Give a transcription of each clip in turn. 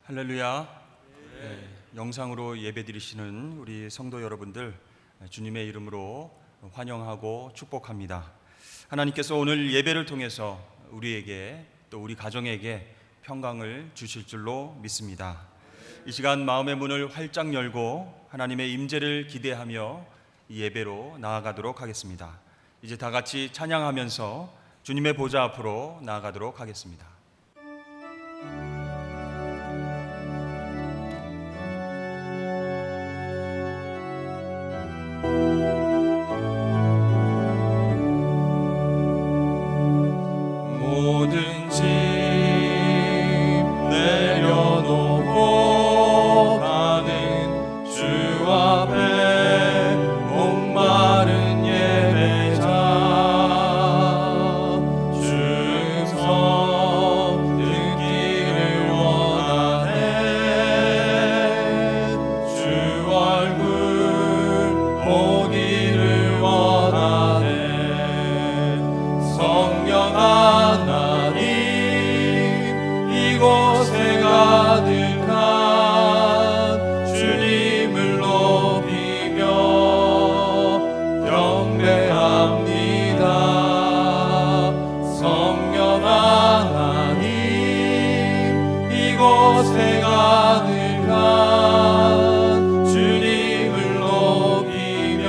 할렐루야. 영상으로 예배드리시는 우리 성도 여러분들 주님의 이름으로 환영하고 축복합니다. 하나님께서 오늘 예배를 통해서 우리에게 또 우리 가정에게 평강을 주실 줄로 믿습니다. 이 시간 마음의 문을 활짝 열고 하나님의 임재를 기대하며 이 예배로 나아가도록 하겠습니다. 이제 다 같이 찬양하면서 주님의 보좌 앞으로 나아가도록 하겠습니다. 모든 짐 내려놓고 가는 주 앞에 목마른 예배자 주 음성 듣기를 원하네 주 얼굴 보기를 원하네 성령 하나님 이곳에 가득한 주님을 높이며 경배합니다. 성령 하나님 이곳에 가득한 주님을 높이며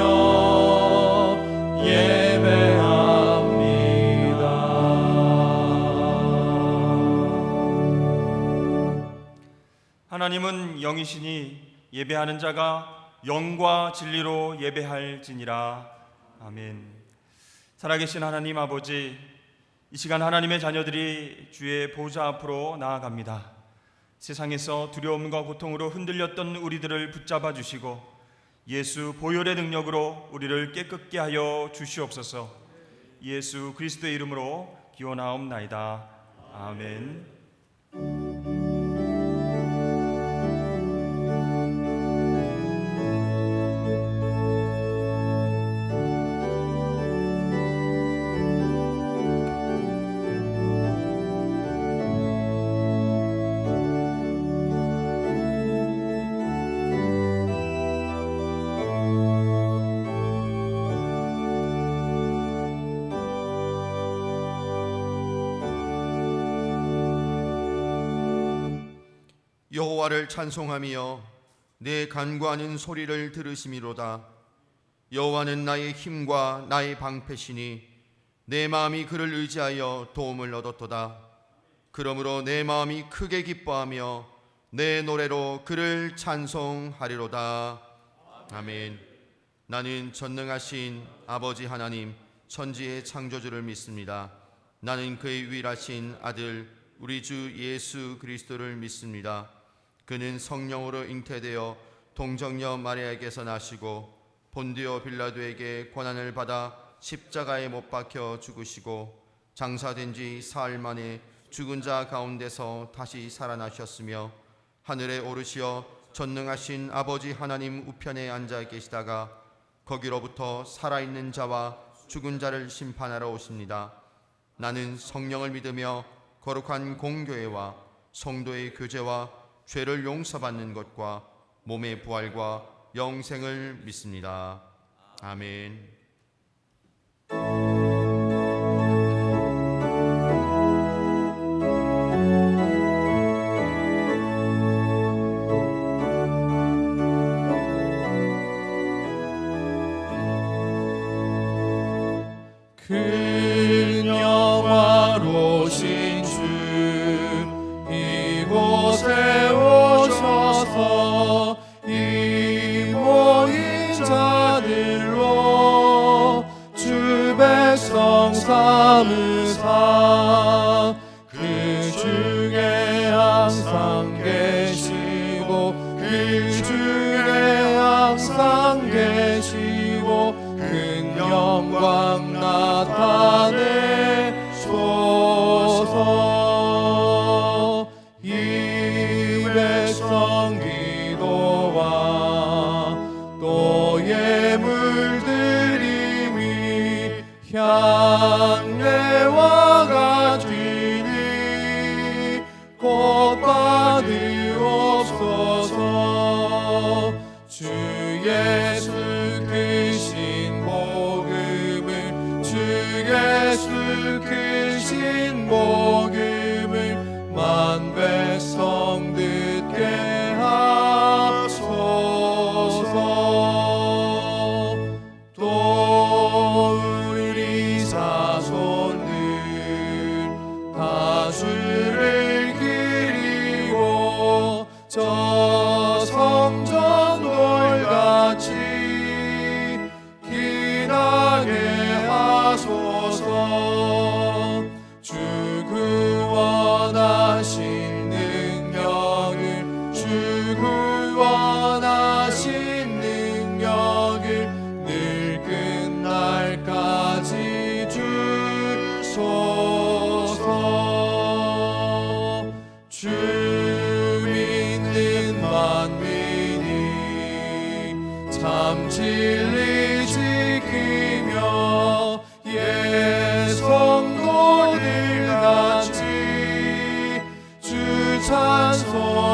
예배합니다. 하나님은 영이시니 예배하는 자가 영과 진리로 예배할지니라. 아멘. 살아계신 하나님 아버지, 이 시간 하나님의 자녀들이 주의 보좌 앞으로 나아갑니다. 세상에서 두려움과 고통으로 흔들렸던 우리들을 붙잡아 주시고 예수 보혈의 능력으로 우리를 깨끗게 하여 주시옵소서. 예수 그리스도의 이름으로 기원하옵나이다. 아멘. 여호와를 찬송하며 내 간구하는 소리를 들으심이로다. 여호와는 나의 힘과 나의 방패시니 내 마음이 그를 의지하여 도움을 얻었도다. 그러므로 내 마음이 크게 기뻐하며 내 노래로 그를 찬송하리로다. 아멘. 나는 전능하신 아버지 하나님 천지의 창조주를 믿습니다. 나는 그의 유일하신 아들 우리 주 예수 그리스도를 믿습니다. 그는 성령으로 잉태되어 동정녀 마리아에게서 나시고 본디오 빌라도에게 고난을 받아 십자가에 못 박혀 죽으시고 장사된 지 사흘 만에 죽은 자 가운데서 다시 살아나셨으며 하늘에 오르시어 전능하신 아버지 하나님 우편에 앉아 계시다가 거기로부터 살아있는 자와 죽은 자를 심판하러 오십니다. 나는 성령을 믿으며 거룩한 공교회와 성도의 교제와 죄를 용서받는 것과 몸의 부활과 영생을 믿습니다. 아멘. 영화로우신 주 이곳에 오셔서 이 모인 자들로 주 백성 삼으사 그 중에 항상 계시고 그 중에 항상 계시고 큰 영광 나타내소서. 이 백성 기도와 또 예물 드림이 향내와 같으니 곧 받으오 저 성전돌같이 기나게 하소서. 주 그 원하신 능력을 주 그 원하신 능력을 늘 끝날까지 주소서. 주 믿는 만민이 참 진리 지키며 성도들 같이 주 찬송하다가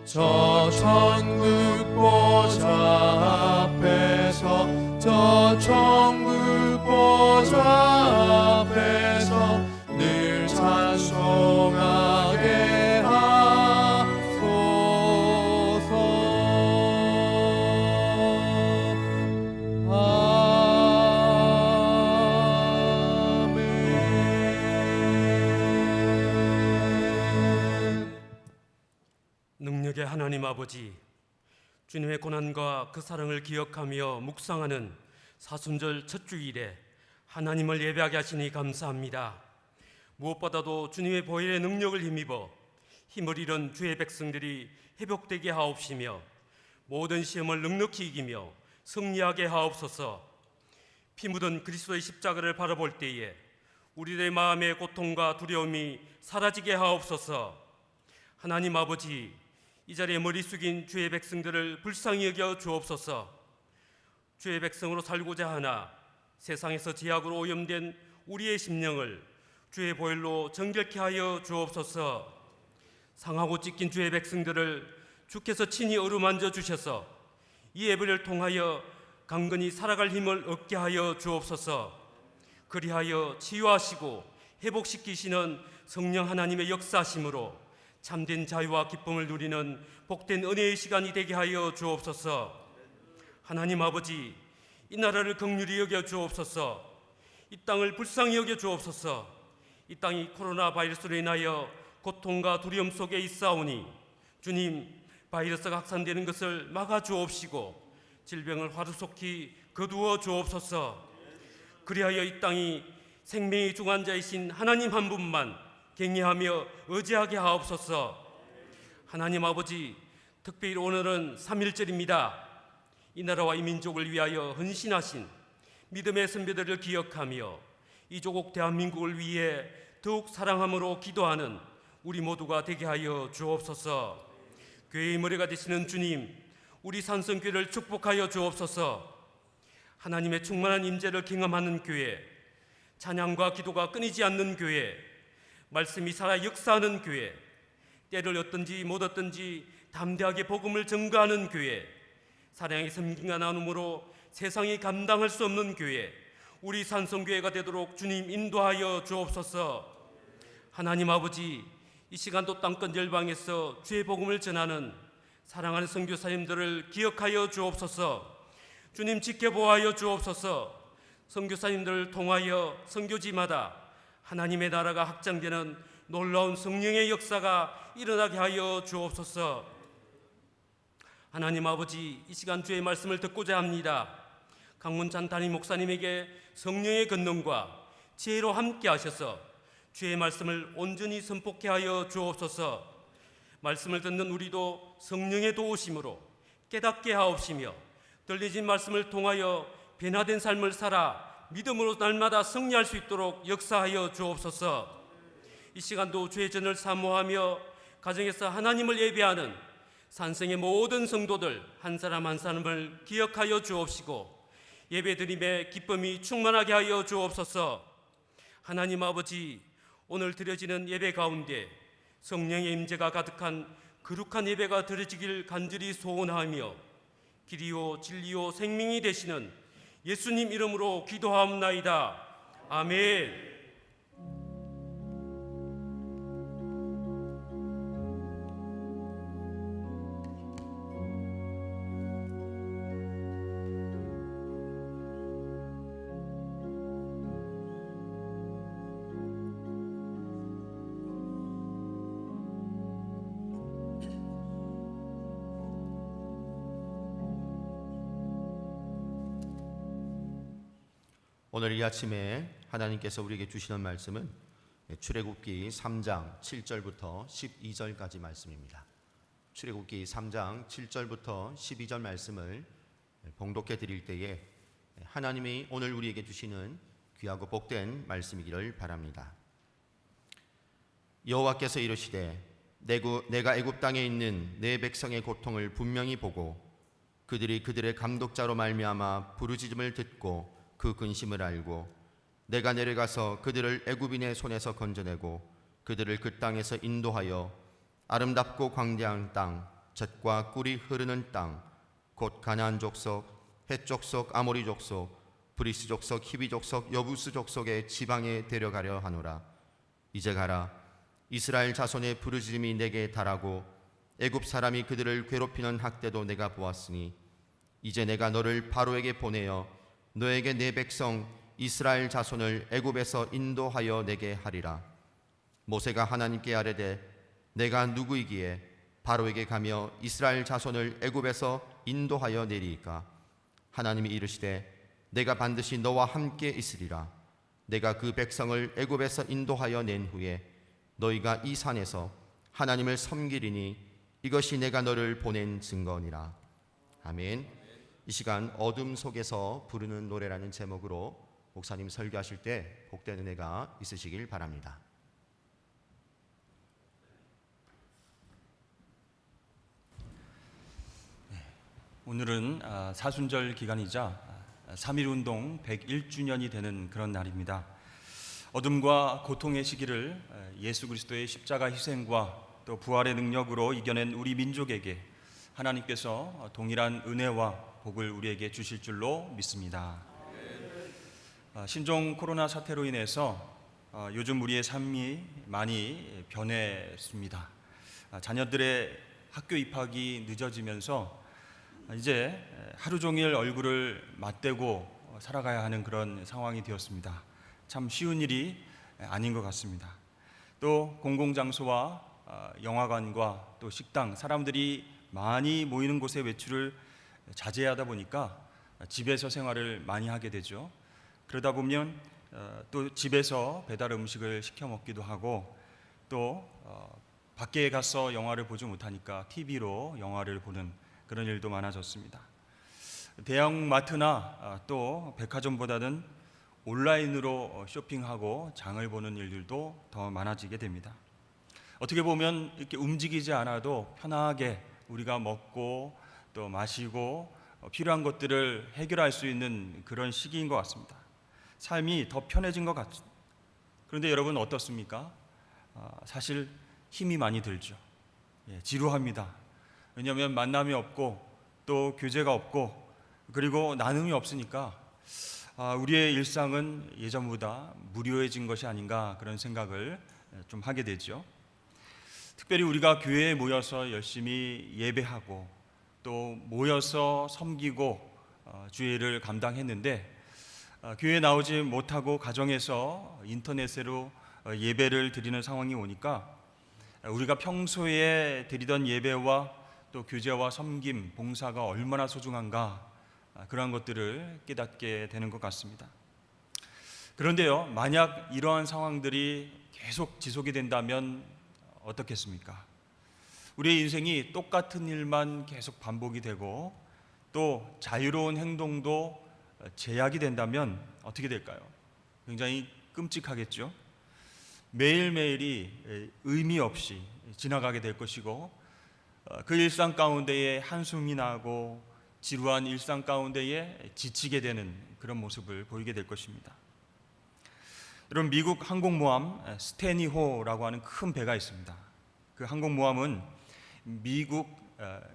저 천국 보좌 앞에서 저 천국 보좌 앞에서 늘 찬송하게 하소서. 아멘. 능력의 하나님 아버지, 주님의 고난과 그 사랑을 기억하며 묵상하는 사순절 첫 주일에 하나님을 예배하게 하시니 감사합니다. 무엇보다도 주님의 보혈의 능력을 힘입어 힘을 잃은 주의 백성들이 회복되게 하옵시며 모든 시험을 넉넉히 이기며 승리하게 하옵소서. 피 묻은 그리스도의 십자가를 바라볼 때에 우리들의 마음의 고통과 두려움이 사라지게 하옵소서. 하나님 아버지, 이 자리에 머리 숙인 주의 백성들을 불쌍히 여겨 주옵소서. 주의 백성으로 살고자 하나 세상에서 제약으로 오염된 우리의 심령을 주의 보혈로 정결케 하여 주옵소서. 상하고 찢긴 주의 백성들을 주께서 친히 어루만져 주셔서 이 예배를 통하여 강건히 살아갈 힘을 얻게 하여 주옵소서. 그리하여 치유하시고 회복시키시는 성령 하나님의 역사심으로 참된 자유와 기쁨을 누리는 복된 은혜의 시간이 되게 하여 주옵소서. 하나님 아버지, 이 나라를 긍휼히 여겨 주옵소서. 이 땅을 불쌍히 여겨 주옵소서. 이 땅이 코로나 바이러스로 인하여 고통과 두려움 속에 있사오니 주님, 바이러스가 확산되는 것을 막아 주옵시고 질병을 하루속히 거두어 주옵소서. 그리하여 이 땅이 생명의 중환자이신 하나님 한 분만 경외하며 의지하게 하옵소서. 하나님 아버지, 특별히 오늘은 3.1절입니다. 이 나라와 이 민족을 위하여 헌신하신 믿음의 선배들을 기억하며 이 조국 대한민국을 위해 더욱 사랑함으로 기도하는 우리 모두가 되게 하여 주옵소서. 교회의 머리가 되시는 주님, 우리 산성교회를 축복하여 주옵소서. 하나님의 충만한 임재를 경험하는 교회, 찬양과 기도가 끊이지 않는 교회, 말씀이 살아 역사하는 교회, 때를 얻든지 못 얻든지 담대하게 복음을 전가하는 교회, 사랑의 섬김과 나눔으로 세상이 감당할 수 없는 교회, 우리 산성교회가 되도록 주님 인도하여 주옵소서. 하나님 아버지, 이 시간도 땅끝 열방에서 주의 복음을 전하는 사랑하는 선교사님들을 기억하여 주옵소서. 주님 지켜보아여 주옵소서. 선교사님들을 통하여 선교지마다 하나님의 나라가 확장되는 놀라운 성령의 역사가 일어나게 하여 주옵소서. 하나님 아버지, 이 시간 주의 말씀을 듣고자 합니다. 강문찬 담임 목사님에게 성령의 권능과 지혜로 함께 하셔서 주의 말씀을 온전히 선포케 하여 주옵소서. 말씀을 듣는 우리도 성령의 도우심으로 깨닫게 하옵시며 들리진 말씀을 통하여 변화된 삶을 살아 믿음으로 날마다 승리할 수 있도록 역사하여 주옵소서. 이 시간도 주의 전을 사모하며 가정에서 하나님을 예배하는 산성의 모든 성도들 한 사람 한 사람을 기억하여 주옵시고 예배드림의 기쁨이 충만하게 하여 주옵소서. 하나님 아버지, 오늘 드려지는 예배 가운데 성령의 임재가 가득한 거룩한 예배가 드려지길 간절히 소원하며 길이요 진리요 생명이 되시는 예수님 이름으로 기도하옵나이다. 아멘. 오늘 이 아침에 하나님께서 우리에게 주시는 말씀은 출애굽기 3장 7절부터 12절까지 말씀입니다. 출애굽기 3장 7절부터 12절 말씀을 봉독해 드릴 때에 하나님이 오늘 우리에게 주시는 귀하고 복된 말씀이기를 바랍니다. 여호와께서 이르시되 내가 애굽 땅에 있는 내 백성의 고통을 분명히 보고 그들이 그들의 감독자로 말미암아 부르짖음을 듣고 그 근심을 알고 내가 내려가서 그들을 애굽인의 손에서 건져내고 그들을 그 땅에서 인도하여 아름답고 광대한 땅, 젖과 꿀이 흐르는 땅, 곧 가나안 족속, 헷 족속, 아모리 족속, 브리스 족속, 히비 족속, 여부스 족속의 지방에 데려가려 하노라. 이제 가라. 이스라엘 자손의 부르짖음이 내게 달하고 애굽 사람이 그들을 괴롭히는 학대도 내가 보았으니 이제 내가 너를 바로에게 보내어 너에게 내 백성 이스라엘 자손을 애굽에서 인도하여 내게 하리라. 모세가 하나님께 아뢰되 내가 누구이기에 바로에게 가며 이스라엘 자손을 애굽에서 인도하여 내리이까? 하나님이 이르시되 내가 반드시 너와 함께 있으리라. 내가 그 백성을 애굽에서 인도하여 낸 후에 너희가 이 산에서 하나님을 섬기리니 이것이 내가 너를 보낸 증거니라. 아멘. 이 시간 어둠 속에서 부르는 노래라는 제목으로 목사님 설교하실 때 복된 은혜가 있으시길 바랍니다. 오늘은 사순절 기간이자 3.1운동 101주년이 되는 그런 날입니다. 어둠과 고통의 시기를 예수 그리스도의 십자가 희생과 또 부활의 능력으로 이겨낸 우리 민족에게 하나님께서 동일한 은혜와 복을 우리에게 주실 줄로 믿습니다. 신종 코로나 사태로 인해서 요즘 우리의 삶이 많이 변했습니다. 자녀들의 학교 입학이 늦어지면서 이제 하루 종일 얼굴을 맞대고 살아가야 하는 그런 상황이 되었습니다. 참 쉬운 일이 아닌 것 같습니다. 또 공공장소와 영화관과 또 식당, 사람들이 많이 모이는 곳의 외출을 자제하다 보니까 집에서 생활을 많이 하게 되죠. 그러다 보면 또 집에서 배달 음식을 시켜 먹기도 하고 또 밖에 가서 영화를 보지 못하니까 TV로 영화를 보는 그런 일도 많아졌습니다. 대형마트나 또 백화점보다는 온라인으로 쇼핑하고 장을 보는 일들도 더 많아지게 됩니다. 어떻게 보면 이렇게 움직이지 않아도 편하게 우리가 먹고 또 마시고 필요한 것들을 해결할 수 있는 그런 시기인 것 같습니다. 삶이 더 편해진 것 같습니다. 그런데 여러분 어떻습니까? 사실 힘이 많이 들죠. 지루합니다. 왜냐하면 만남이 없고 또 교제가 없고 그리고 나눔이 없으니까 우리의 일상은 예전보다 무료해진 것이 아닌가 그런 생각을 좀 하게 되죠. 특별히 우리가 교회에 모여서 열심히 예배하고 또 모여서 섬기고 주일을 감당했는데 교회에 나오지 못하고 가정에서 인터넷으로 예배를 드리는 상황이 오니까 우리가 평소에 드리던 예배와 또 교제와 섬김, 봉사가 얼마나 소중한가 그러한 것들을 깨닫게 되는 것 같습니다. 그런데요, 만약 이러한 상황들이 계속 지속이 된다면 어떻겠습니까? 우리의 인생이 똑같은 일만 계속 반복이 되고 또 자유로운 행동도 제약이 된다면 어떻게 될까요? 굉장히 끔찍하겠죠. 매일매일이 의미 없이 지나가게 될 것이고 그 일상 가운데에 한숨이 나고 지루한 일상 가운데에 지치게 되는 그런 모습을 보이게 될 것입니다. 여러분, 미국 항공모함 스테니호라고 하는 큰 배가 있습니다. 그 항공모함은 미국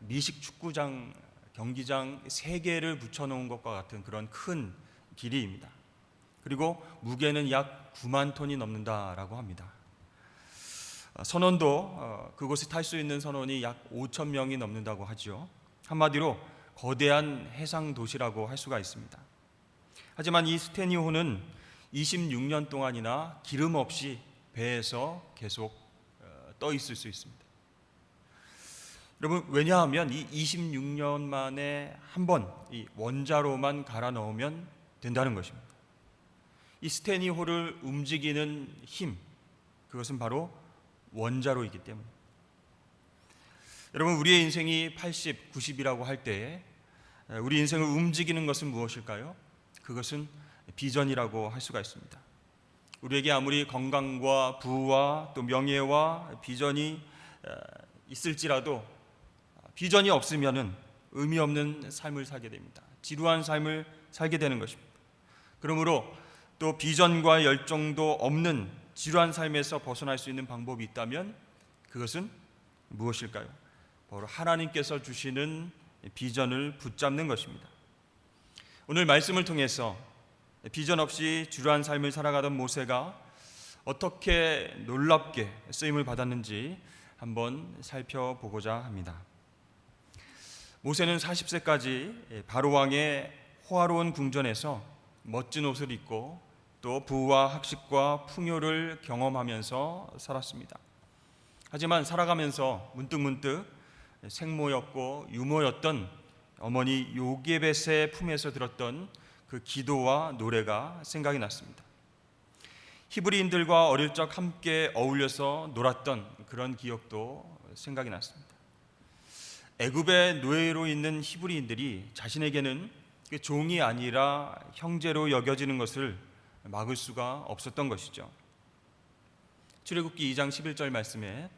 미식 축구장 경기장 3개를 붙여놓은 것과 같은 그런 큰 길이입니다. 그리고 무게는 약 9만 톤이 넘는다라고 합니다. 선원도 그곳에 탈 수 있는 선원이 약 5천 명이 넘는다고 하죠. 한마디로 거대한 해상 도시라고 할 수가 있습니다. 하지만 이 스테니호는 26년 동안이나 기름 없이 배에서 계속 떠 있을 수 있습니다. 여러분, 왜냐하면 이 26년 만에 한 번 이 원자로만 갈아 넣으면 된다는 것입니다. 이 스테니호를 움직이는 힘, 그것은 바로 원자로이기 때문에. 여러분, 우리의 인생이 80, 90이라고 할 때 우리 인생을 움직이는 것은 무엇일까요? 그것은 비전이라고 할 수가 있습니다. 우리에게 아무리 건강과 부와 또 명예와 비전이 있을지라도 비전이 없으면은 의미 없는 삶을 살게 됩니다. 지루한 삶을 살게 되는 것입니다. 그러므로 또 비전과 열정도 없는 지루한 삶에서 벗어날 수 있는 방법이 있다면 그것은 무엇일까요? 바로 하나님께서 주시는 비전을 붙잡는 것입니다. 오늘 말씀을 통해서 비전 없이 지루한 삶을 살아가던 모세가 어떻게 놀랍게 쓰임을 받았는지 한번 살펴보고자 합니다. 모세는 40세까지 바로 왕의 호화로운 궁전에서 멋진 옷을 입고 또 부와 학식과 풍요를 경험하면서 살았습니다. 하지만 살아가면서 문득문득 생모였고 유모였던 어머니 요게벳의 품에서 들었던 그 기도와 노래가 생각이 났습니다. 히브리인들과 어릴 적 함께 어울려서 놀았던 그런 기억도 생각이 났습니다. 애굽의 노예로 있는 히브리인들이 자신에게는 종이 아니라 형제로 여겨지는 것을 막을 수가 없었던 것이죠. 출애굽기 2장 11절 말씀에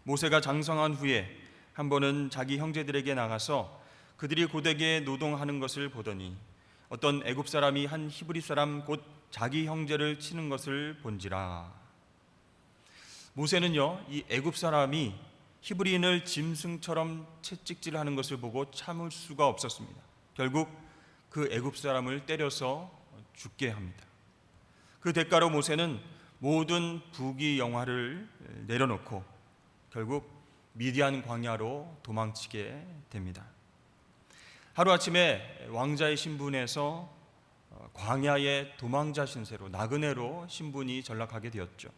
모세가 장성한 후에 한 번은 자기 형제들에게 나가서 그들이 고되게 노동하는 것을 보더니 어떤 애굽 사람이 한 히브리 사람 곧 자기 형제를 치는 것을 본지라. 모세는요, 이 애굽 사람이 히브리인을 짐승처럼 채찍질하는 것을 보고 참을 수가 없었습니다. 결국 그 애굽 사람을 때려서 죽게 합니다. 그 대가로 모세는 모든 부귀 영화를 내려놓고 결국 미디안 광야로 도망치게 됩니다. 하루아침에 왕자의 신분에서 광야의 도망자 신세로 나그네로 신분이 전락하게 되었죠.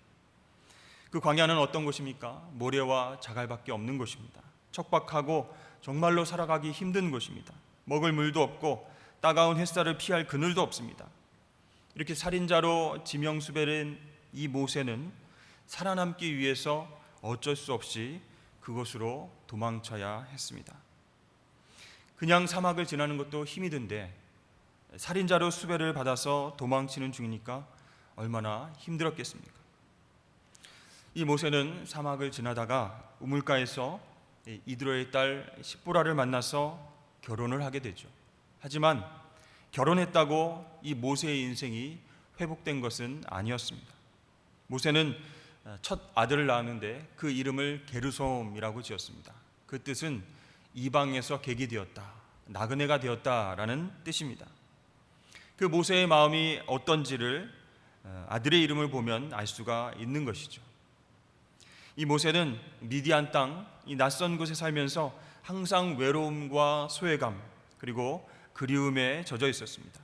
그 광야는 어떤 곳입니까? 모래와 자갈밖에 없는 곳입니다. 척박하고 정말로 살아가기 힘든 곳입니다. 먹을 물도 없고 따가운 햇살을 피할 그늘도 없습니다. 이렇게 살인자로 지명수배된 이 모세는 살아남기 위해서 어쩔 수 없이 그곳으로 도망쳐야 했습니다. 그냥 사막을 지나는 것도 힘이 든데 살인자로 수배를 받아서 도망치는 중이니까 얼마나 힘들었겠습니까? 이 모세는 사막을 지나다가 우물가에서 이드로의 딸 십보라를 만나서 결혼을 하게 되죠. 하지만 결혼했다고 이 모세의 인생이 회복된 것은 아니었습니다. 모세는 첫 아들을 낳았는데 그 이름을 게르솜이라고 지었습니다. 그 뜻은 이방에서 객이 되었다, 나그네가 되었다라는 뜻입니다. 그 모세의 마음이 어떤지를 아들의 이름을 보면 알 수가 있는 것이죠. 이 모세는 미디안 땅, 이 낯선 곳에 살면서 항상 외로움과 소외감 그리고 그리움에 젖어 있었습니다.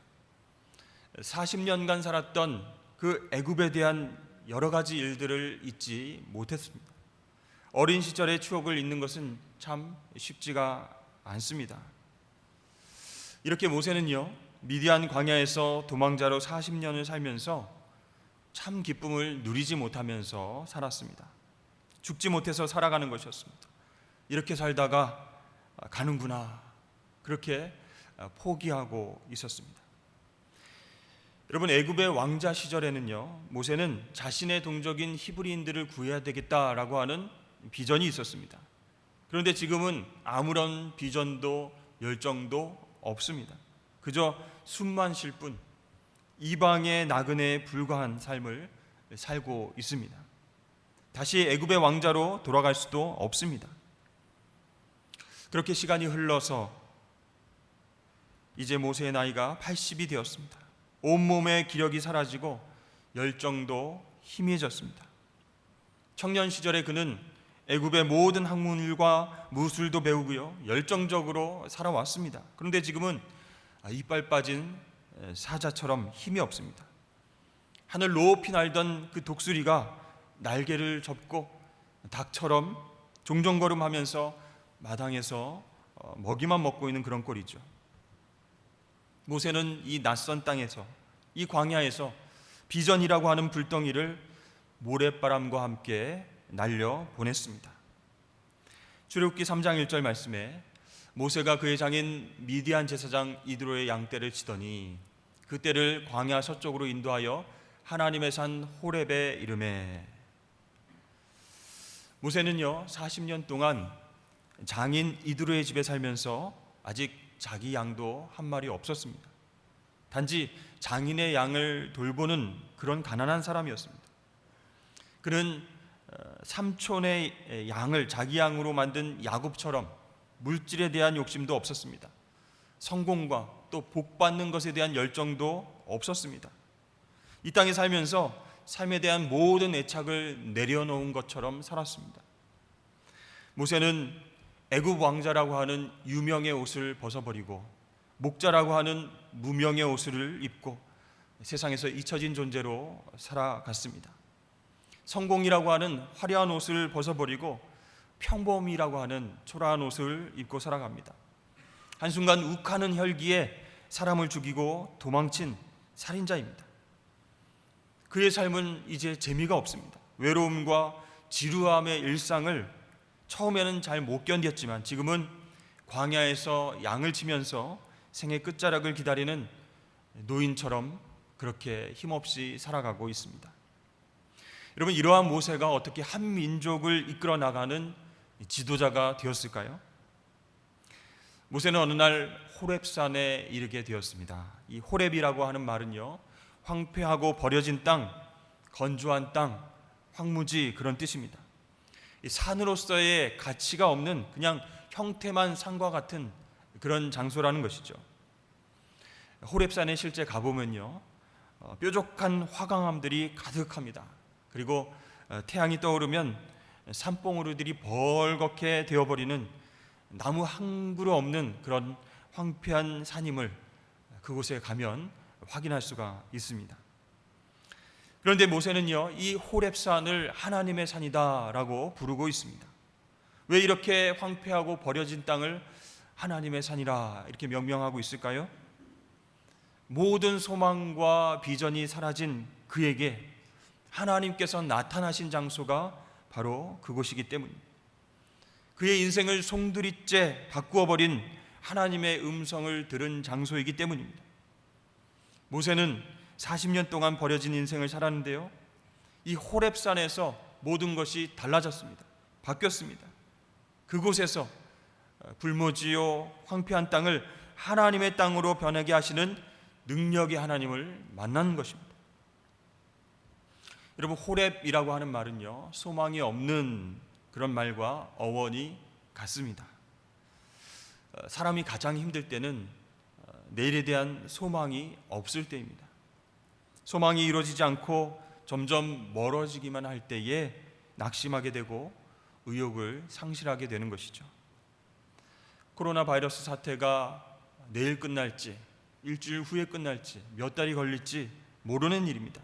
40년간 살았던 그 애굽에 대한 여러 가지 일들을 잊지 못했습니다. 어린 시절의 추억을 잊는 것은 참 쉽지가 않습니다. 이렇게 모세는요, 미디안 광야에서 도망자로 40년을 살면서 참 기쁨을 누리지 못하면서 살았습니다. 죽지 못해서 살아가는 것이었습니다. 이렇게 살다가 가는구나, 그렇게 포기하고 있었습니다. 여러분, 애굽의 왕자 시절에는요, 모세는 자신의 동족인 히브리인들을 구해야 되겠다라고 하는 비전이 있었습니다. 그런데 지금은 아무런 비전도 열정도 없습니다. 그저 숨만 쉴 뿐 이방의 나그네에 불과한 삶을 살고 있습니다. 다시 애굽의 왕자로 돌아갈 수도 없습니다. 그렇게 시간이 흘러서 이제 모세의 나이가 80이 되었습니다. 온몸의 기력이 사라지고 열정도 희미해졌습니다. 청년 시절에 그는 애굽의 모든 학문과 무술도 배우고요, 열정적으로 살아왔습니다. 그런데 지금은 이빨 빠진 사자처럼 힘이 없습니다. 하늘 높이 날던 그 독수리가 날개를 접고 닭처럼 종종걸음하면서 마당에서 먹이만 먹고 있는 그런 꼴이죠. 모세는 이 낯선 땅에서, 이 광야에서 비전이라고 하는 불덩이를 모래바람과 함께 날려 보냈습니다. 출애굽기 3장 1절 말씀에 모세가 그의 장인 미디안 제사장 이드로의 양떼를 치더니 그 떼를 광야 서쪽으로 인도하여 하나님의 산 호렙에 이르매. 모세는요 40년 동안 장인 이드로의 집에 살면서 아직 자기 양도 한 마리 없었습니다. 단지 장인의 양을 돌보는 그런 가난한 사람이었습니다. 그는 삼촌의 양을 자기 양으로 만든 야곱처럼 물질에 대한 욕심도 없었습니다. 성공과 또 복받는 것에 대한 열정도 없었습니다. 이 땅에 살면서 삶에 대한 모든 애착을 내려놓은 것처럼 살았습니다. 모세는 애굽 왕자라고 하는 유명의 옷을 벗어버리고 목자라고 하는 무명의 옷을 입고 세상에서 잊혀진 존재로 살아갔습니다. 성공이라고 하는 화려한 옷을 벗어버리고 평범이라고 하는 초라한 옷을 입고 살아갑니다. 한순간 욱하는 혈기에 사람을 죽이고 도망친 살인자입니다. 그의 삶은 이제 재미가 없습니다. 외로움과 지루함의 일상을 처음에는 잘 못 견뎠지만 지금은 광야에서 양을 치면서 생의 끝자락을 기다리는 노인처럼 그렇게 힘없이 살아가고 있습니다. 여러분, 이러한 모세가 어떻게 한 민족을 이끌어 나가는 지도자가 되었을까요? 모세는 어느 날 호렙산에 이르게 되었습니다. 이 호렙이라고 하는 말은요, 황폐하고 버려진 땅, 건조한 땅, 황무지 그런 뜻입니다. 이 산으로서의 가치가 없는 그냥 형태만 산과 같은 그런 장소라는 것이죠. 호렙산에 실제 가보면요, 뾰족한 화강암들이 가득합니다. 그리고 태양이 떠오르면 산봉우리들이 벌겋게 되어버리는 나무 한 그루 없는 그런 황폐한 산임을 그곳에 가면 확인할 수가 있습니다. 그런데 모세는요, 이 호렙산을 하나님의 산이다라고 부르고 있습니다. 왜 이렇게 황폐하고 버려진 땅을 하나님의 산이라 이렇게 명명하고 있을까요? 모든 소망과 비전이 사라진 그에게 하나님께서 나타나신 장소가 바로 그곳이기 때문입니다. 그의 인생을 송두리째 바꾸어 버린 하나님의 음성을 들은 장소이기 때문입니다. 모세는 40년 동안 버려진 인생을 살았는데요, 이 호렙산에서 모든 것이 달라졌습니다. 바뀌었습니다. 그곳에서 불모지요 황폐한 땅을 하나님의 땅으로 변하게 하시는 능력의 하나님을 만난 것입니다. 여러분, 호렙이라고 하는 말은요, 소망이 없는 그런 말과 어원이 같습니다. 사람이 가장 힘들 때는 내일에 대한 소망이 없을 때입니다. 소망이 이루어지지 않고 점점 멀어지기만 할 때에 낙심하게 되고 의욕을 상실하게 되는 것이죠. 코로나 바이러스 사태가 내일 끝날지, 일주일 후에 끝날지, 몇 달이 걸릴지 모르는 일입니다.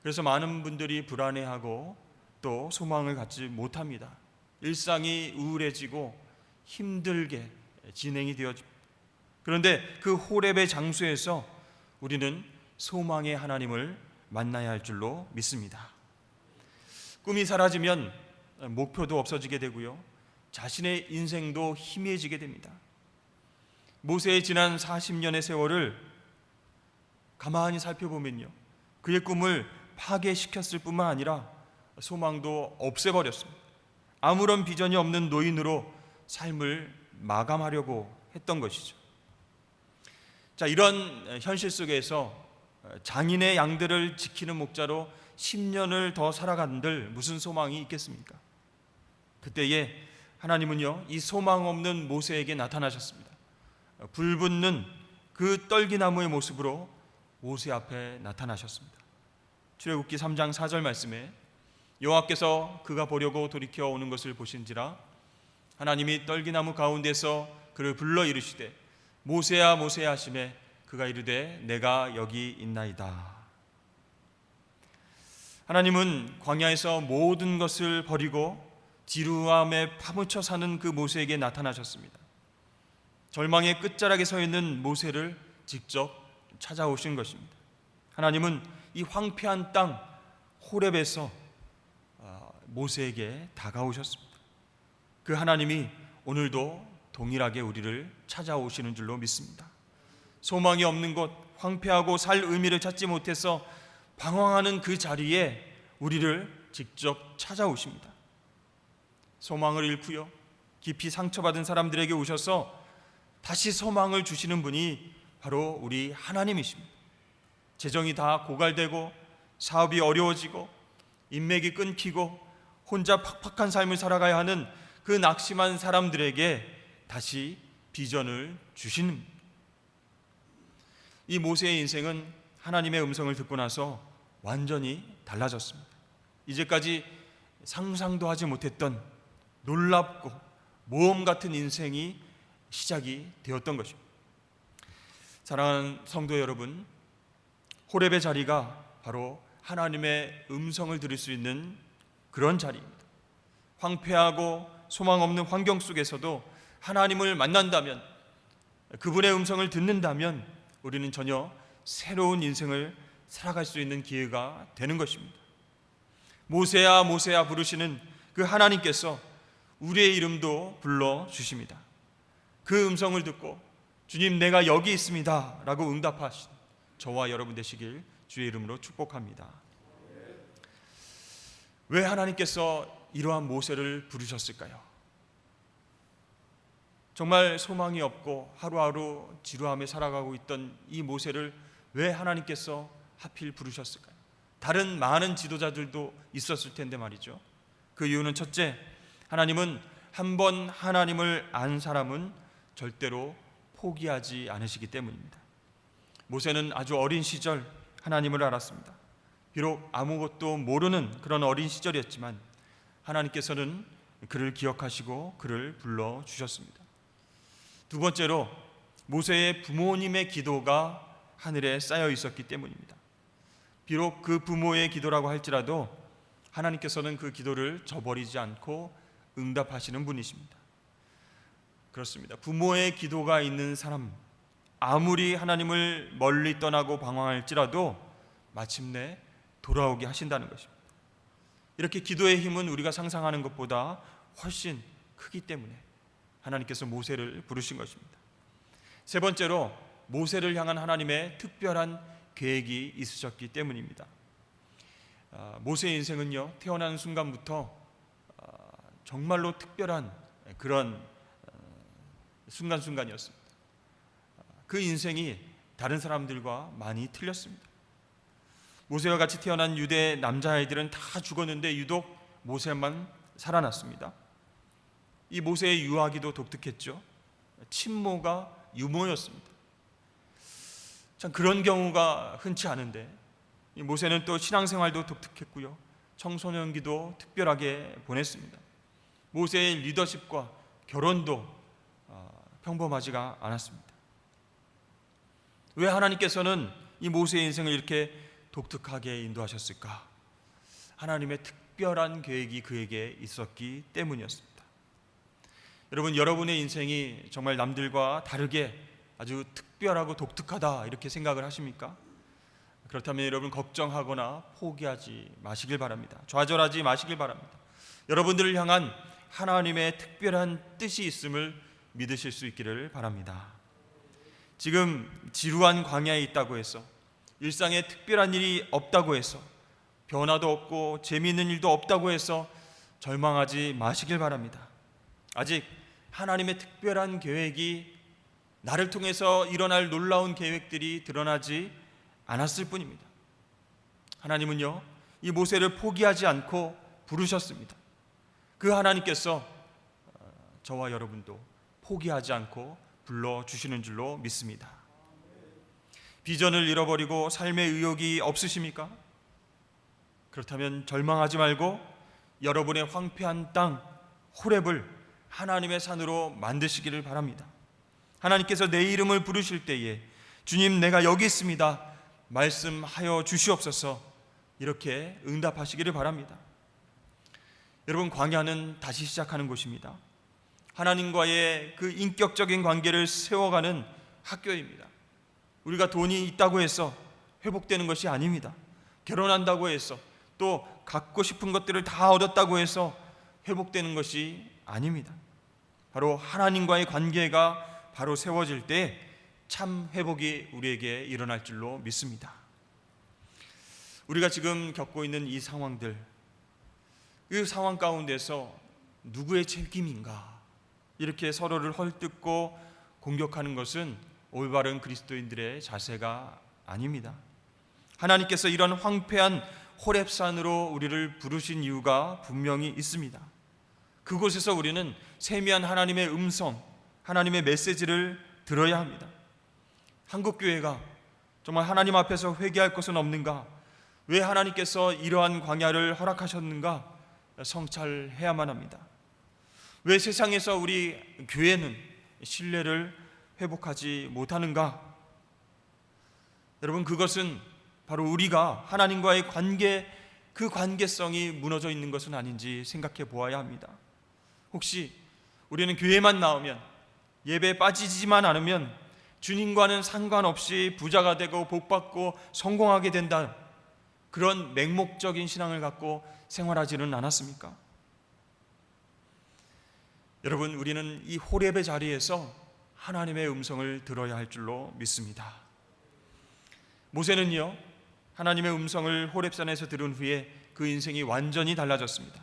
그래서 많은 분들이 불안해하고 또 소망을 갖지 못합니다. 일상이 우울해지고 힘들게 진행이 되어집니다. 그런데 그 호렙의 장소에서 우리는 소망의 하나님을 만나야 할 줄로 믿습니다. 꿈이 사라지면 목표도 없어지게 되고요, 자신의 인생도 희미해지게 됩니다. 모세의 지난 40년의 세월을 가만히 살펴보면요, 그의 꿈을 파괴시켰을 뿐만 아니라 소망도 없애버렸습니다. 아무런 비전이 없는 노인으로 삶을 마감하려고 했던 것이죠. 자, 이런 현실 속에서 장인의 양들을 지키는 목자로 10년을 더 살아간들 무슨 소망이 있겠습니까? 그때에 하나님은요, 이 소망 없는 모세에게 나타나셨습니다. 불붙는 그 떨기나무의 모습으로 모세 앞에 나타나셨습니다. 출애굽기 3장 4절 말씀에 여호와께서 그가 보려고 돌이켜 오는 것을 보신지라 하나님이 떨기나무 가운데서 그를 불러 이르시되 모세야 모세야 하시매 그가 이르되 내가 여기 있나이다. 하나님은 광야에서 모든 것을 버리고 지루함에 파묻혀 사는 그 모세에게 나타나셨습니다. 절망의 끝자락에 서 있는 모세를 직접 찾아오신 것입니다. 하나님은 이 황폐한 땅 호렙에서 모세에게 다가오셨습니다. 그 하나님이 오늘도 동일하게 우리를 찾아오시는 줄로 믿습니다. 소망이 없는 곳, 황폐하고 살 의미를 찾지 못해서 방황하는 그 자리에 우리를 직접 찾아오십니다. 소망을 잃고요, 깊이 상처받은 사람들에게 오셔서 다시 소망을 주시는 분이 바로 우리 하나님이십니다. 재정이 다 고갈되고 사업이 어려워지고 인맥이 끊기고 혼자 팍팍한 삶을 살아가야 하는 그 낙심한 사람들에게 다시 비전을 주시는, 이 모세의 인생은 하나님의 음성을 듣고 나서 완전히 달라졌습니다. 이제까지 상상도 하지 못했던 놀랍고 모험 같은 인생이 시작이 되었던 것입니다. 사랑하는 성도 여러분, 호렙의 자리가 바로 하나님의 음성을 들을 수 있는 그런 자리입니다. 황폐하고 소망 없는 환경 속에서도 하나님을 만난다면, 그분의 음성을 듣는다면 우리는 전혀 새로운 인생을 살아갈 수 있는 기회가 되는 것입니다. 모세야 모세야 부르시는 그 하나님께서 우리의 이름도 불러주십니다. 그 음성을 듣고 주님 내가 여기 있습니다 라고 응답하신 저와 여러분 되시길 주의 이름으로 축복합니다. 왜 하나님께서 이러한 모세를 부르셨을까요? 정말 소망이 없고 하루하루 지루함에 살아가고 있던 이 모세를 왜 하나님께서 하필 부르셨을까요? 다른 많은 지도자들도 있었을 텐데 말이죠. 그 이유는 첫째, 하나님은 한 번 하나님을 안 사람은 절대로 포기하지 않으시기 때문입니다. 모세는 아주 어린 시절 하나님을 알았습니다. 비록 아무것도 모르는 그런 어린 시절이었지만 하나님께서는 그를 기억하시고 그를 불러주셨습니다. 두 번째로, 모세의 부모님의 기도가 하늘에 쌓여 있었기 때문입니다. 비록 그 부모의 기도라고 할지라도 하나님께서는 그 기도를 저버리지 않고 응답하시는 분이십니다. 그렇습니다. 부모의 기도가 있는 사람, 아무리 하나님을 멀리 떠나고 방황할지라도 마침내 돌아오게 하신다는 것입니다. 이렇게 기도의 힘은 우리가 상상하는 것보다 훨씬 크기 때문에 하나님께서 모세를 부르신 것입니다. 세 번째로, 모세를 향한 하나님의 특별한 계획이 있으셨기 때문입니다. 모세의 인생은요, 태어난 순간부터 정말로 특별한 그런 순간순간이었습니다. 그 인생이 다른 사람들과 많이 틀렸습니다. 모세와 같이 태어난 유대 남자아이들은 다 죽었는데 유독 모세만 살아났습니다. 이 모세의 유아기도 독특했죠. 친모가 유모였습니다. 참 그런 경우가 흔치 않은데 이 모세는 또 신앙생활도 독특했고요, 청소년기도 특별하게 보냈습니다. 모세의 리더십과 결혼도 평범하지가 않았습니다. 왜 하나님께서는 이 모세의 인생을 이렇게 독특하게 인도하셨을까? 하나님의 특별한 계획이 그에게 있었기 때문이었습니다. 여러분, 여러분의 인생이 정말 남들과 다르게 아주 특별하고 독특하다 이렇게 생각을 하십니까? 그렇다면 여러분 걱정하거나 포기하지 마시길 바랍니다. 좌절하지 마시길 바랍니다. 여러분들을 향한 하나님의 특별한 뜻이 있음을 믿으실 수 있기를 바랍니다. 지금 지루한 광야에 있다고 해서, 일상에 특별한 일이 없다고 해서, 변화도 없고 재미있는 일도 없다고 해서 절망하지 마시길 바랍니다. 아직 하나님의 특별한 계획이, 나를 통해서 일어날 놀라운 계획들이 드러나지 않았을 뿐입니다. 하나님은요, 이 모세를 포기하지 않고 부르셨습니다. 그 하나님께서 저와 여러분도 포기하지 않고 불러주시는 줄로 믿습니다. 비전을 잃어버리고 삶의 의욕이 없으십니까? 그렇다면 절망하지 말고 여러분의 황폐한 땅 호렙을 하나님의 산으로 만드시기를 바랍니다. 하나님께서 내 이름을 부르실 때에 주님 내가 여기 있습니다 말씀하여 주시옵소서, 이렇게 응답하시기를 바랍니다. 여러분, 광야는 다시 시작하는 곳입니다. 하나님과의 그 인격적인 관계를 세워가는 학교입니다. 우리가 돈이 있다고 해서 회복되는 것이 아닙니다. 결혼한다고 해서 또 갖고 싶은 것들을 다 얻었다고 해서 회복되는 것이 아닙니다. 바로 하나님과의 관계가 바로 세워질 때 참 회복이 우리에게 일어날 줄로 믿습니다. 우리가 지금 겪고 있는 이 상황들, 그 상황 가운데서 누구의 책임인가 이렇게 서로를 헐뜯고 공격하는 것은 올바른 그리스도인들의 자세가 아닙니다. 하나님께서 이런 황폐한 호렙산으로 우리를 부르신 이유가 분명히 있습니다. 그곳에서 우리는 세미한 하나님의 음성, 하나님의 메시지를 들어야 합니다. 한국교회가 정말 하나님 앞에서 회개할 것은 없는가? 왜 하나님께서 이러한 광야를 허락하셨는가? 성찰해야만 합니다. 왜 세상에서 우리 교회는 신뢰를 회복하지 못하는가? 여러분, 그것은 바로 우리가 하나님과의 관계, 그 관계성이 무너져 있는 것은 아닌지 생각해 보아야 합니다. 혹시 우리는 교회만 나오면, 예배에 빠지지만 않으면 주님과는 상관없이 부자가 되고 복받고 성공하게 된다, 그런 맹목적인 신앙을 갖고 생활하지는 않았습니까? 여러분, 우리는 이 호렙의 자리에서 하나님의 음성을 들어야 할 줄로 믿습니다. 모세는요, 하나님의 음성을 호렙산에서 들은 후에 그 인생이 완전히 달라졌습니다.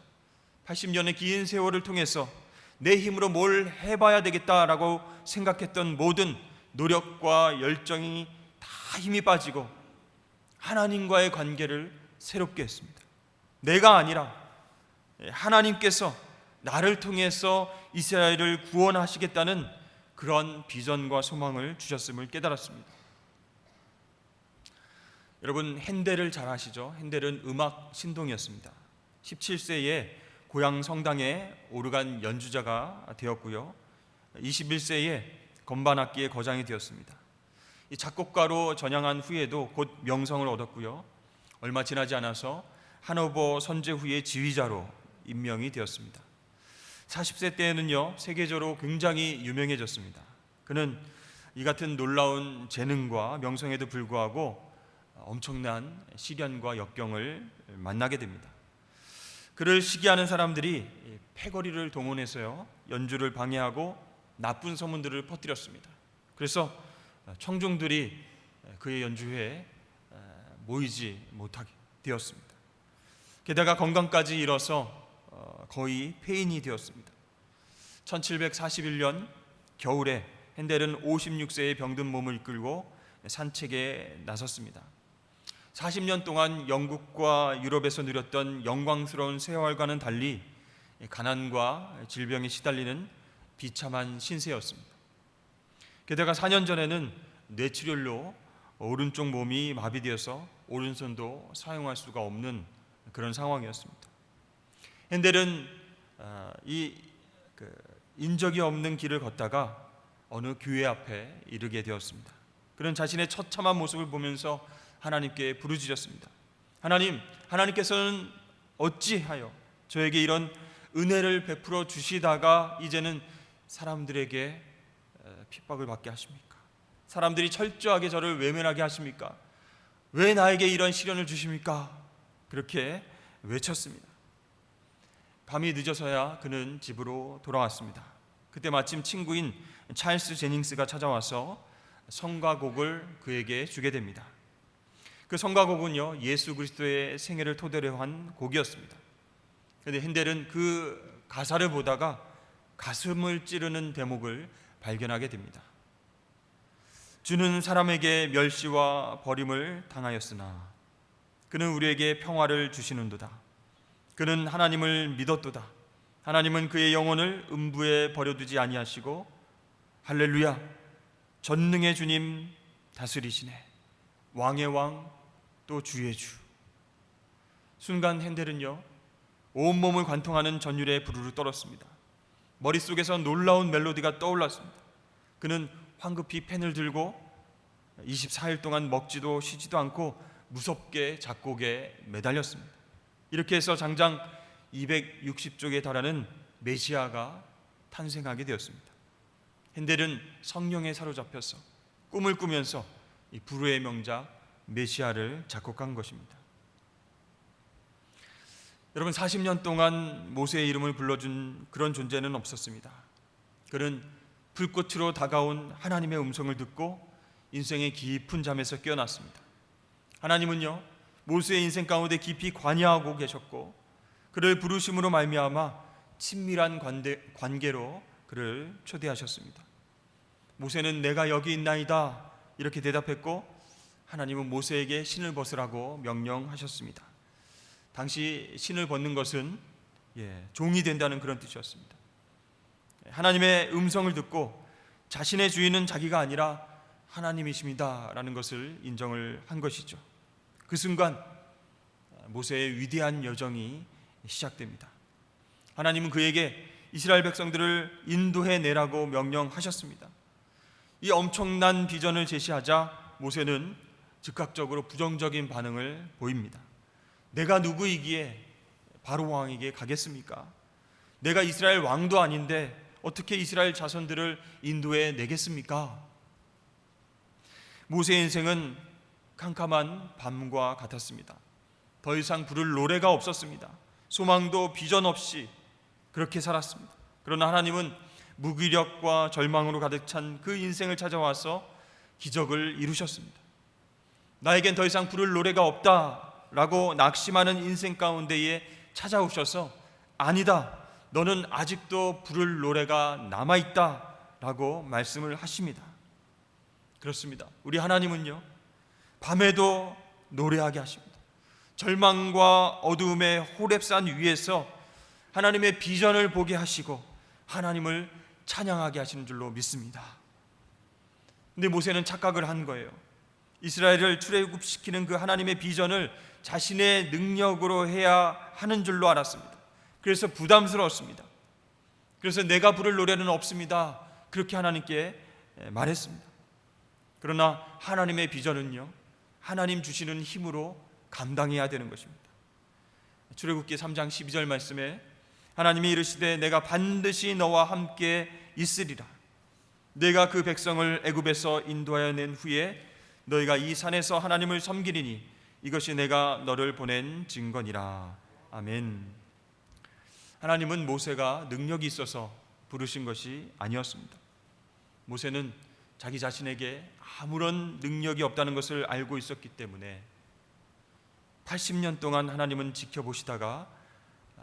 80년의 긴 세월을 통해서 내 힘으로 뭘 해봐야 되겠다라고 생각했던 모든 노력과 열정이 다 힘이 빠지고 하나님과의 관계를 새롭게 했습니다. 내가 아니라 하나님께서 나를 통해서 이스라엘을 구원하시겠다는 그런 비전과 소망을 주셨음을 깨달았습니다. 여러분, 핸델을 잘 아시죠? 핸델은 음악 신동이었습니다. 17세에 고향 성당의 오르간 연주자가 되었고요, 21세에 건반악기의 거장이 되었습니다. 이 작곡가로 전향한 후에도 곧 명성을 얻었고요, 얼마 지나지 않아서 하노버 선제 후의 지휘자로 임명이 되었습니다. 40세 때에는요, 세계적으로 굉장히 유명해졌습니다. 그는 이 같은 놀라운 재능과 명성에도 불구하고 엄청난 시련과 역경을 만나게 됩니다. 그를 시기하는 사람들이 패거리를 동원해서요, 연주를 방해하고 나쁜 소문들을 퍼뜨렸습니다. 그래서 청중들이 그의 연주회에 모이지 못하게 되었습니다. 게다가 건강까지 잃어서 거의 폐인이 되었습니다. 1741년 겨울에 핸델은 56세의 병든 몸을 이끌고 산책에 나섰습니다. 40년 동안 영국과 유럽에서 누렸던 영광스러운 생활과는 달리 가난과 질병에 시달리는 비참한 신세였습니다. 게다가 4년 전에는 뇌출혈로 오른쪽 몸이 마비되어서 오른손도 사용할 수가 없는 그런 상황이었습니다. 핸델은 인적이 없는 길을 걷다가 어느 교회 앞에 이르게 되었습니다. 그는 자신의 처참한 모습을 보면서 하나님께 부르짖었습니다. 하나님께서는 어찌하여 저에게 이런 은혜를 베풀어 주시다가 이제는 사람들에게 핍박을 받게 하십니까? 사람들이 철저하게 저를 외면하게 하십니까? 왜 나에게 이런 시련을 주십니까? 그렇게 외쳤습니다. 밤이 늦어서야 그는 집으로 돌아왔습니다. 그때 마침 친구인 찰스 제닝스가 찾아와서 성가곡을 그에게 주게 됩니다. 그 성가곡은요, 예수 그리스도의 생애를 토대로 한 곡이었습니다. 그런데 핸델은 그 가사를 보다가 가슴을 찌르는 대목을 발견하게 됩니다. 주는 사람에게 멸시와 버림을 당하였으나 그는 우리에게 평화를 주시는도다. 그는 하나님을 믿었도다. 하나님은 그의 영혼을 음부에 버려두지 아니하시고 할렐루야, 전능의 주님 다스리시네. 왕의 왕 또 주의 주. 순간 핸델은요, 온몸을 관통하는 전율에 부르르 떨었습니다. 머릿속에서 놀라운 멜로디가 떠올랐습니다. 그는 황급히 펜을 들고 24일 동안 먹지도 쉬지도 않고 무섭게 작곡에 매달렸습니다. 이렇게 해서 장장 260쪽에 달하는 메시아가 탄생하게 되었습니다. 핸델은 성령에 사로잡혀서 꿈을 꾸면서 이 불후의 명작 메시아를 작곡한 것입니다. 여러분, 40년 동안 모세의 이름을 불러준 그런 존재는 없었습니다. 그는 불꽃으로 다가온 하나님의 음성을 듣고 인생의 깊은 잠에서 깨어났습니다. 하나님은요, 모세의 인생 가운데 깊이 관여하고 계셨고 그를 부르심으로 말미암아 친밀한 관계로 그를 초대하셨습니다. 모세는 내가 여기 있나이다 이렇게 대답했고, 하나님은 모세에게 신을 벗으라고 명령하셨습니다. 당시 신을 벗는 것은 종이 된다는 그런 뜻이었습니다. 하나님의 음성을 듣고 자신의 주인은 자기가 아니라 하나님이십니다라는 것을 인정을 한 것이죠. 그 순간 모세의 위대한 여정이 시작됩니다. 하나님은 그에게 이스라엘 백성들을 인도해 내라고 명령하셨습니다. 이 엄청난 비전을 제시하자 모세는 즉각적으로 부정적인 반응을 보입니다. 내가 누구이기에 바로 왕에게 가겠습니까? 내가 이스라엘 왕도 아닌데 어떻게 이스라엘 자손들을 인도해 내겠습니까? 모세의 인생은 캄캄한 밤과 같았습니다. 더 이상 부를 노래가 없었습니다. 소망도 비전 없이 그렇게 살았습니다. 그러나 하나님은 무기력과 절망으로 가득 찬 그 인생을 찾아와서 기적을 이루셨습니다. 나에겐 더 이상 부를 노래가 없다라고 낙심하는 인생 가운데에 찾아오셔서 아니다, 너는 아직도 부를 노래가 남아있다라고 말씀을 하십니다. 그렇습니다. 우리 하나님은요, 밤에도 노래하게 하십니다. 절망과 어두움의 호렙산 위에서 하나님의 비전을 보게 하시고 하나님을 찬양하게 하시는 줄로 믿습니다. 근데 모세는 착각을 한 거예요. 이스라엘을 출애굽시키는 그 하나님의 비전을 자신의 능력으로 해야 하는 줄로 알았습니다. 그래서 부담스러웠습니다. 그래서 내가 부를 노래는 없습니다, 그렇게 하나님께 말했습니다. 그러나 하나님의 비전은요, 하나님 주시는 힘으로 감당해야 되는 것입니다. 출애굽기 3장 12절 말씀에 하나님이 이르시되 내가 반드시 너와 함께 있으리라. 내가 그 백성을 애굽에서 인도하여 낸 후에 너희가 이 산에서 하나님을 섬기리니 이것이 내가 너를 보낸 증거니라. 아멘. 하나님은 모세가 능력이 있어서 부르신 것이 아니었습니다. 모세는 자기 자신에게 아무런 능력이 없다는 것을 알고 있었기 때문에 80년 동안 하나님은 지켜보시다가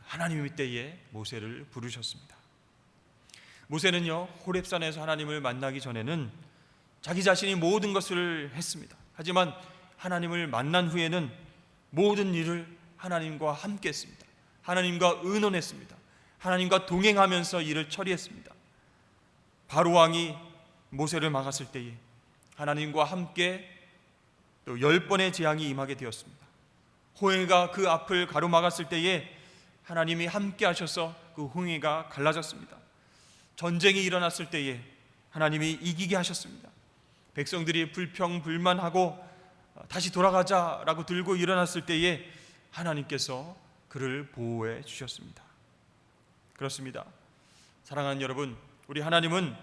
하나님의 때에 모세를 부르셨습니다. 모세는요, 호렙산에서 하나님을 만나기 전에는 자기 자신이 모든 것을 했습니다. 하지만 하나님을 만난 후에는 모든 일을 하나님과 함께 했습니다. 하나님과 의논했습니다. 하나님과 동행하면서 일을 처리했습니다. 바로 왕이 모세를 막았을 때에 하나님과 함께 또 10번의 재앙이 임하게 되었습니다. 홍해가 그 앞을 가로막았을 때에 하나님이 함께 하셔서 그 홍해가 갈라졌습니다. 전쟁이 일어났을 때에 하나님이 이기게 하셨습니다. 백성들이 불평불만하고 다시 돌아가자라고 들고 일어났을 때에 하나님께서 그를 보호해 주셨습니다. 그렇습니다. 사랑하는 여러분, 우리 하나님은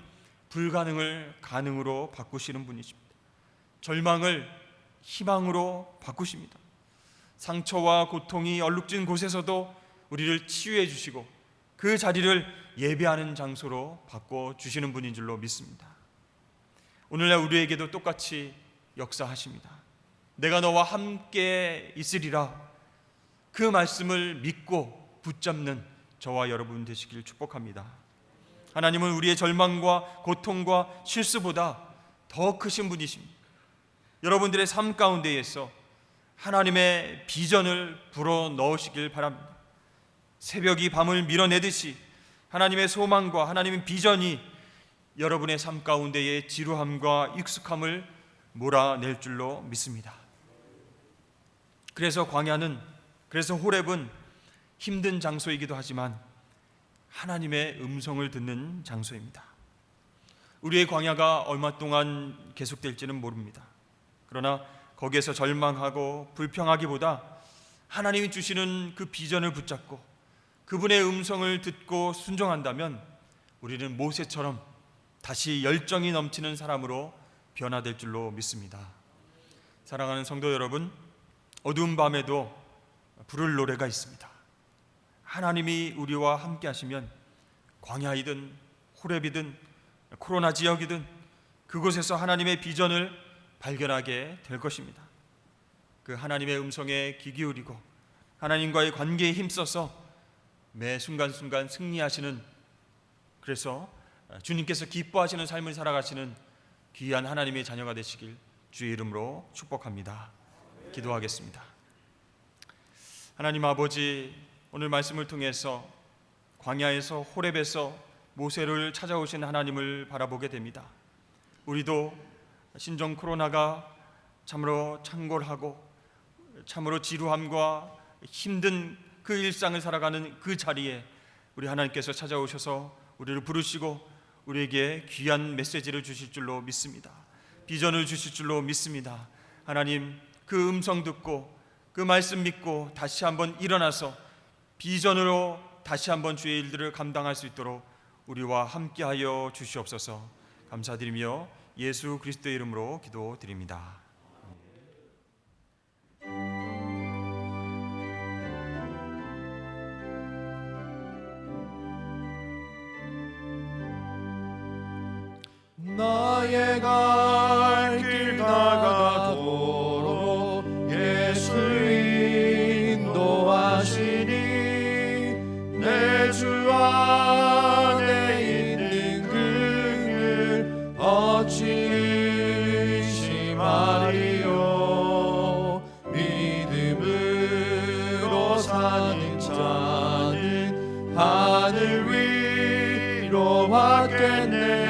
불가능을 가능으로 바꾸시는 분이십니다. 절망을 희망으로 바꾸십니다. 상처와 고통이 얼룩진 곳에서도 우리를 치유해 주시고 그 자리를 예배하는 장소로 바꿔주시는 분인 줄로 믿습니다. 오늘날 우리에게도 똑같이 역사하십니다. 내가 너와 함께 있으리라. 그 말씀을 믿고 붙잡는 저와 여러분 되시길 축복합니다. 하나님은 우리의 절망과 고통과 실수보다 더 크신 분이십니다. 여러분들의 삶 가운데에서 하나님의 비전을 불어 넣으시길 바랍니다. 새벽이 밤을 밀어내듯이 하나님의 소망과 하나님의 비전이 여러분의 삶 가운데의 지루함과 익숙함을 몰아낼 줄로 믿습니다. 그래서 광야는, 그래서 호렙은 힘든 장소이기도 하지만 하나님의 음성을 듣는 장소입니다. 우리의 광야가 얼마 동안 계속될지는 모릅니다. 그러나 거기에서 절망하고 불평하기보다 하나님이 주시는 그 비전을 붙잡고 그분의 음성을 듣고 순종한다면 우리는 모세처럼 다시 열정이 넘치는 사람으로 변화될 줄로 믿습니다. 사랑하는 성도 여러분, 어두운 밤에도 부를 노래가 있습니다. 하나님이 우리와 함께 하시면 광야이든 호렙이든 코로나 지역이든 그곳에서 하나님의 비전을 발견하게 될 것입니다. 그 하나님의 음성에 귀 기울이고 하나님과의 관계에 힘써서 매 순간순간 승리하시는, 그래서 주님께서 기뻐하시는 삶을 살아가시는 귀한 하나님의 자녀가 되시길 주의 이름으로 축복합니다. 기도하겠습니다. 하나님 아버지, 오늘 말씀을 통해서 광야에서 호렙에서 모세를 찾아오신 하나님을 바라보게 됩니다. 우리도 신종 코로나가 참으로 창궐하고 참으로 지루함과 힘든 그 일상을 살아가는 그 자리에 우리 하나님께서 찾아오셔서 우리를 부르시고 우리에게 귀한 메시지를 주실 줄로 믿습니다. 비전을 주실 줄로 믿습니다. 하나님, 그 음성 듣고 그 말씀 믿고 다시 한번 일어나서 비전으로 다시 한번 주의 일들을 감당할 수 있도록 우리와 함께하여 주시옵소서. 감사드리며 예수 그리스도의 이름으로 기도드립니다. 나의 갈 길 다가도록 예수 인도하시니 내 주 안에 있는 그를 어찌 의심하리요. 믿음으로 사는 자는 하늘 위로 왔겠네.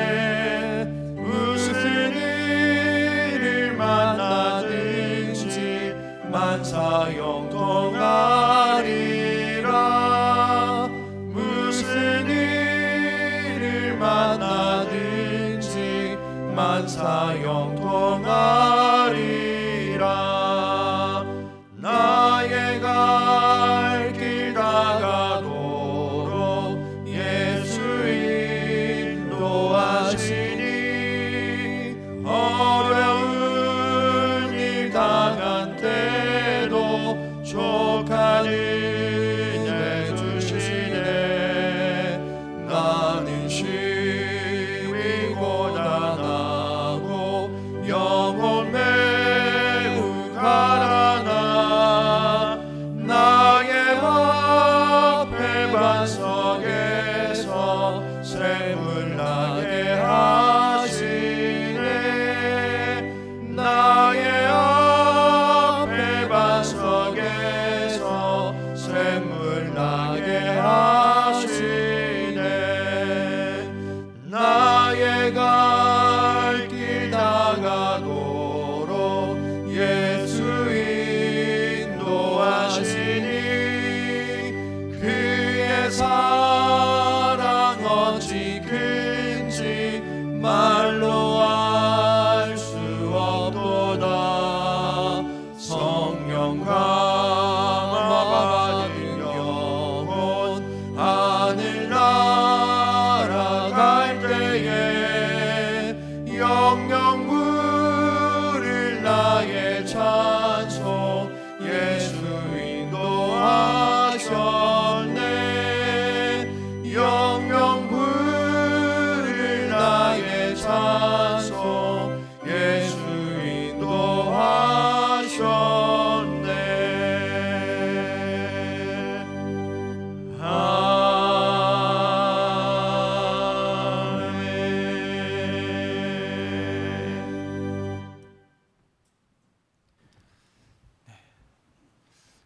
만사형통하리라. 무슨 일을 만나든지 만사형통하리라. 나의 갈 길 다가도록 예수 인도하시니 어려운 일 당한 때도 족한 은혜 주시네. 나는 심히 고단하고 영혼 매우 가라나 나의 앞에 반석에서 샘을 나게 하시네. 나의 앞에 반석에서 샘물 나게 하시네. 나의 갈 길 다가도록 예수 인도하시니 그의 사랑 어찌 큰지 말로 알 수 없도다. 성령 감화받은 영혼 하늘 날아갈 때에 영영 부를 나의 찬송 예수 인도하셨네. 영영 부를 나의 찬송 예수 인도하셨네.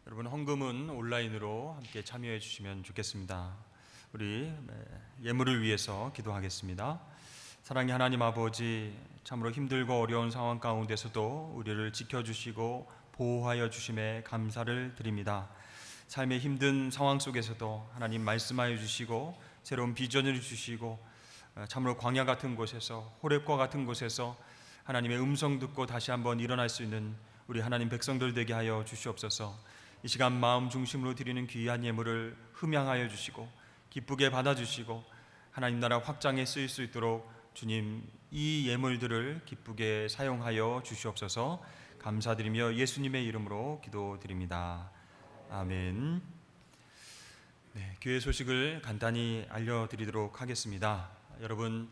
여러분, 헌금은 온라인으로 함께 참여해 주시면 좋겠습니다. 우리 예물을 위해서 기도하겠습니다. 사랑의 하나님 아버지, 참으로 힘들고 어려운 상황 가운데서도 우리를 지켜주시고 보호하여 주심에 감사를 드립니다. 삶의 힘든 상황 속에서도 하나님 말씀하여 주시고 새로운 비전을 주시고 참으로 광야 같은 곳에서, 호렙과 같은 곳에서 하나님의 음성 듣고 다시 한번 일어날 수 있는 우리 하나님 백성들 되게 하여 주시옵소서. 이 시간 마음 중심으로 드리는 귀한 예물을 흠양하여 주시고 기쁘게 받아주시고 하나님 나라 확장에 쓰일 수 있도록 주님, 이 예물들을 기쁘게 사용하여 주시옵소서. 감사드리며 예수님의 이름으로 기도드립니다. 아멘. 네, 교회 소식을 간단히 알려드리도록 하겠습니다. 여러분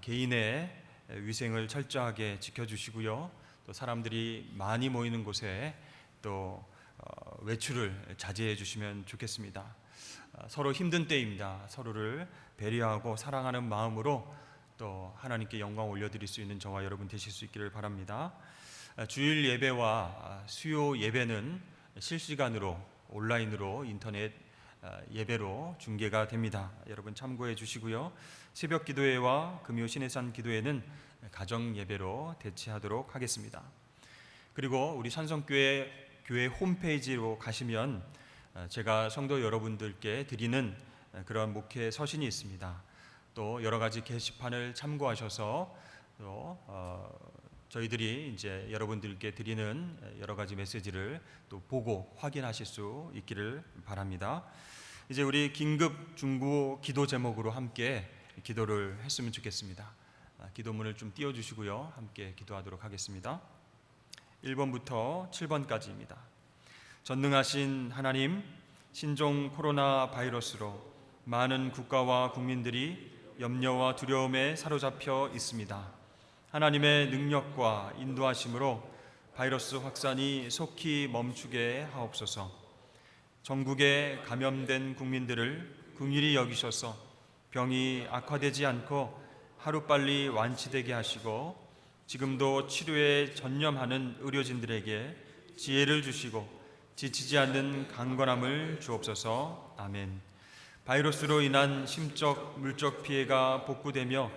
개인의 위생을 철저하게 지켜주시고요. 또 사람들이 많이 모이는 곳에 또 외출을 자제해 주시면 좋겠습니다. 서로 힘든 때입니다. 서로를 배려하고 사랑하는 마음으로 또 하나님께 영광 올려드릴 수 있는 저와 여러분 되실 수 있기를 바랍니다. 주일 예배와 수요 예배는 실시간으로 온라인으로 인터넷 예배로 중계가 됩니다. 여러분 참고해 주시고요. 새벽 기도회와 금요 신해산 기도회는 가정 예배로 대체하도록 하겠습니다. 그리고 우리 산성교회 교회 홈페이지로 가시면 제가 성도 여러분들께 드리는 그런 목회 서신이 있습니다. 또 여러 가지 게시판을 참고하셔서 또 저희들이 이제 여러분들께 드리는 여러 가지 메시지를 또 보고 확인하실 수 있기를 바랍니다. 이제 우리 긴급 중보 기도 제목으로 함께 기도를 했으면 좋겠습니다. 기도문을 좀 띄워주시고요. 함께 기도하도록 하겠습니다. 1번부터 7번까지입니다. 전능하신 하나님, 신종 코로나 바이러스로 많은 국가와 국민들이 염려와 두려움에 사로잡혀 있습니다. 하나님의 능력과 인도하심으로 바이러스 확산이 속히 멈추게 하옵소서. 전국에 감염된 국민들을 긍휼히 여기셔서 병이 악화되지 않고 하루빨리 완치되게 하시고 지금도 치료에 전념하는 의료진들에게 지혜를 주시고 지치지 않는 강건함을 주옵소서. 아멘. 바이러스로 인한 심적, 물적 피해가 복구되며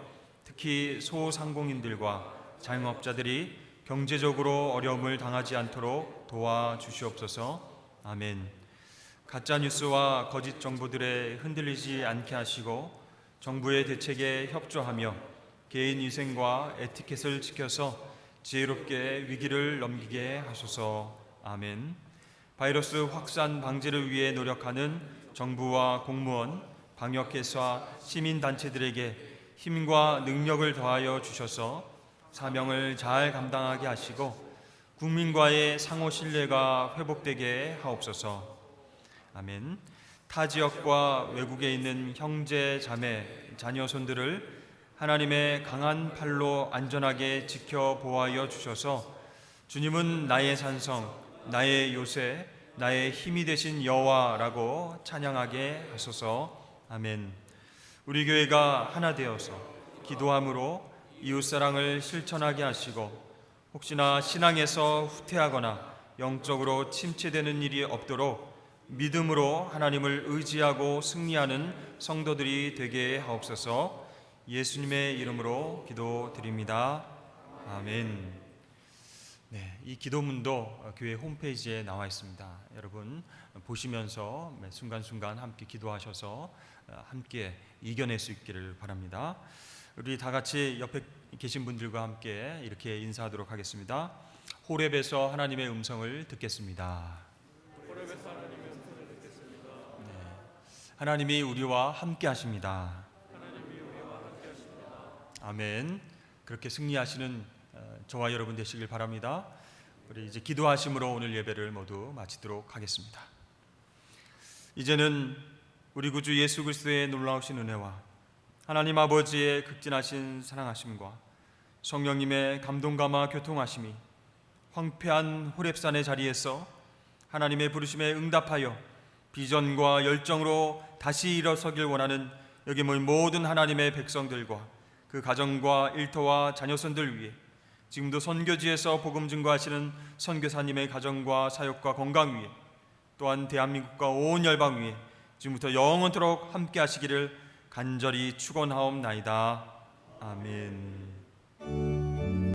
특히 소상공인들과 자영업자들이 경제적으로 어려움을 당하지 않도록 도와주시옵소서. 아멘. 가짜뉴스와 거짓 정보들에 흔들리지 않게 하시고 정부의 대책에 협조하며 개인 위생과 에티켓을 지켜서 지혜롭게 위기를 넘기게 하소서. 아멘. 바이러스 확산 방지를 위해 노력하는 정부와 공무원, 방역회사, 시민단체들에게 힘과 능력을 더하여 주셔서 사명을 잘 감당하게 하시고 국민과의 상호 신뢰가 회복되게 하옵소서. 아멘. 타 지역과 외국에 있는 형제, 자매, 자녀손들을 하나님의 강한 팔로 안전하게 지켜 보호하여 주셔서 주님은 나의 산성, 나의 요새, 나의 힘이 되신 여호와라고 찬양하게 하소서. 아멘. 우리 교회가 하나 되어서 기도함으로 이웃사랑을 실천하게 하시고 혹시나 신앙에서 후퇴하거나 영적으로 침체되는 일이 없도록 믿음으로 하나님을 의지하고 승리하는 성도들이 되게 하옵소서. 예수님의 이름으로 기도드립니다. 아멘. 네, 이 기도문도 교회 홈페이지에 나와 있습니다. 여러분 보시면서 순간순간 함께 기도하셔서 함께 이겨낼 수 있기를 바랍니다. 우리 다 같이 옆에 계신 분들과 함께 이렇게 인사하도록 하겠습니다. 호렙에서 하나님의 음성을 듣겠습니다. 네, 하나님이 우리와 함께 하십니다. 아멘. 그렇게 승리하시는 저와 여러분 되시길 바랍니다. 우리 이제 기도하심으로 오늘 예배를 모두 마치도록 하겠습니다. 이제는 우리 구주 예수 그리스도의 놀라우신 은혜와 하나님 아버지의 극진하신 사랑하심과 성령님의 감동감화 교통하심이 황폐한 호렙산의 자리에서 하나님의 부르심에 응답하여 비전과 열정으로 다시 일어서길 원하는 여기 모인 모든 하나님의 백성들과 그 가정과 일터와 자녀손들 위해 지금도 선교지에서 복음 증거하시는 선교사님의 가정과 사역과 건강 위해 또한 대한민국과 온 열방 위해 지금부터 영원토록 함께 하시기를 간절히 축원하옵나이다. 아멘.